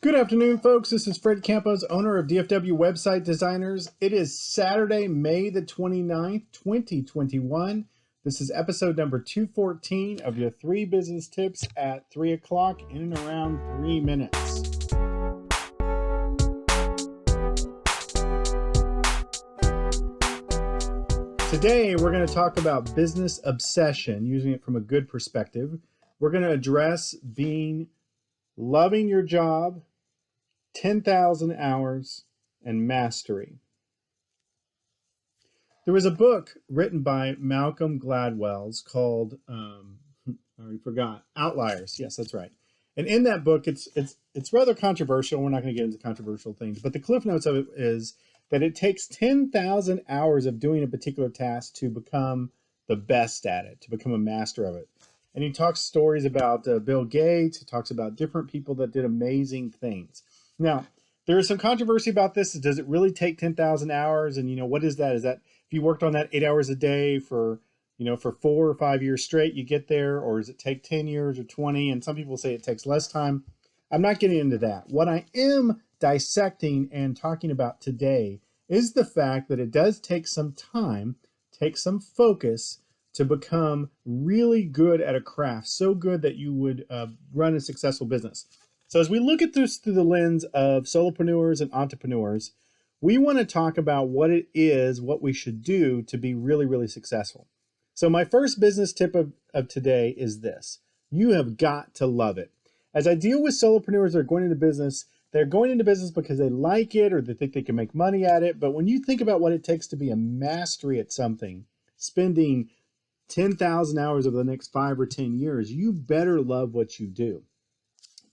Good afternoon, folks. This is Fred Campos, owner of DFW Website Designers. It is Saturday, May the 29th, 2021. This is episode number 214 of your 3 business tips at 3 o'clock in and around 3 minutes. Today, we're going to talk about business obsession, using it from a good perspective. We're going to address loving your job, 10,000 hours, and mastery. There was a book written by Malcolm Gladwell called, I already forgot, Outliers. Yes, that's right. And in that book, it's rather controversial. We're not going to get into controversial things, but the cliff notes of it is that it takes 10,000 hours of doing a particular task to become the best at it, to become a master of it. And he talks stories about Bill Gates. He talks about different people that did amazing things. Now, there is some controversy about this. Does it really take 10,000 hours? And, what is that? Is that if you worked on that 8 hours a day for 4 or 5 years straight, you get there? Or does it take 10 years or 20? And some people say it takes less time. I'm not getting into that. What I am dissecting and talking about today is the fact that it does take some time, take some focus to become really good at a craft, so good that you would run a successful business. So as we look at this through the lens of solopreneurs and entrepreneurs, we want to talk about what it is, what we should do to be really, really successful. So my first business tip of today is this. You have got to love it. As I deal with solopreneurs that are going into business, they're going into business because they like it or they think they can make money at it. But when you think about what it takes to be a mastery at something, spending 10,000 hours over the next 5 or 10 years, you better love what you do.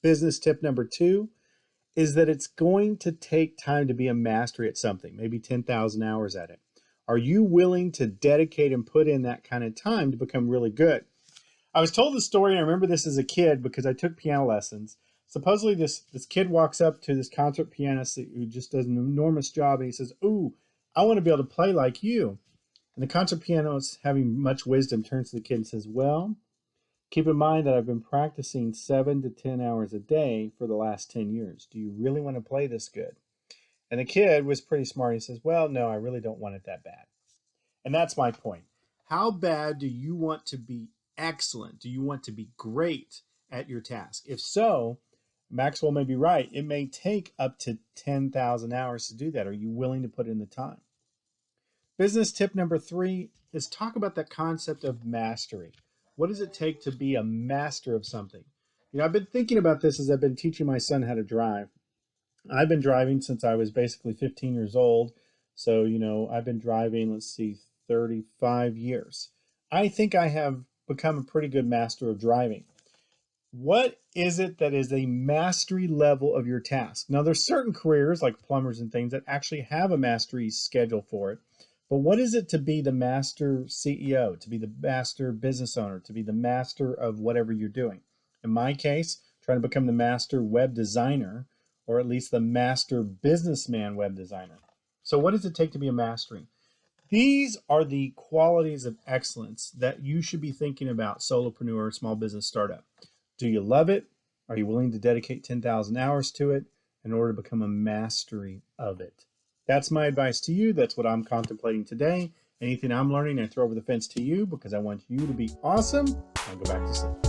Business tip number 2 is that it's going to take time to be a mastery at something, maybe 10,000 hours at it. Are you willing to dedicate and put in that kind of time to become really good? I was told the story, and I remember this as a kid because I took piano lessons. Supposedly this kid walks up to this concert pianist who just does an enormous job, and he says, "Ooh, I want to be able to play like you." And the concert pianist, having much wisdom, turns to the kid and says, "Well, keep in mind that I've been practicing 7 to 10 hours a day for the last 10 years. Do you really want to play this good?" And the kid was pretty smart. He says, "Well, no, I really don't want it that bad." And that's my point. How bad do you want to be excellent? Do you want to be great at your task? If so, Maxwell may be right. It may take up to 10,000 hours to do that. Are you willing to put in the time? Business tip number 3 is talk about that concept of mastery. What does it take to be a master of something? I've been thinking about this as I've been teaching my son how to drive. I've been driving since I was basically 15 years old. So, I've been driving, 35 years. I think I have become a pretty good master of driving. What is it that is a mastery level of your task? Now, there's certain careers like plumbers and things that actually have a mastery schedule for it. But what is it to be the master CEO, to be the master business owner, to be the master of whatever you're doing? In my case, trying to become the master web designer, or at least the master businessman web designer. So what does it take to be a mastery? These are the qualities of excellence that you should be thinking about, solopreneur, small business startup. Do you love it? Are you willing to dedicate 10,000 hours to it in order to become a mastery of it? That's my advice to you. That's what I'm contemplating today. Anything I'm learning, I throw over the fence to you because I want you to be awesome. I'll go back to sleep.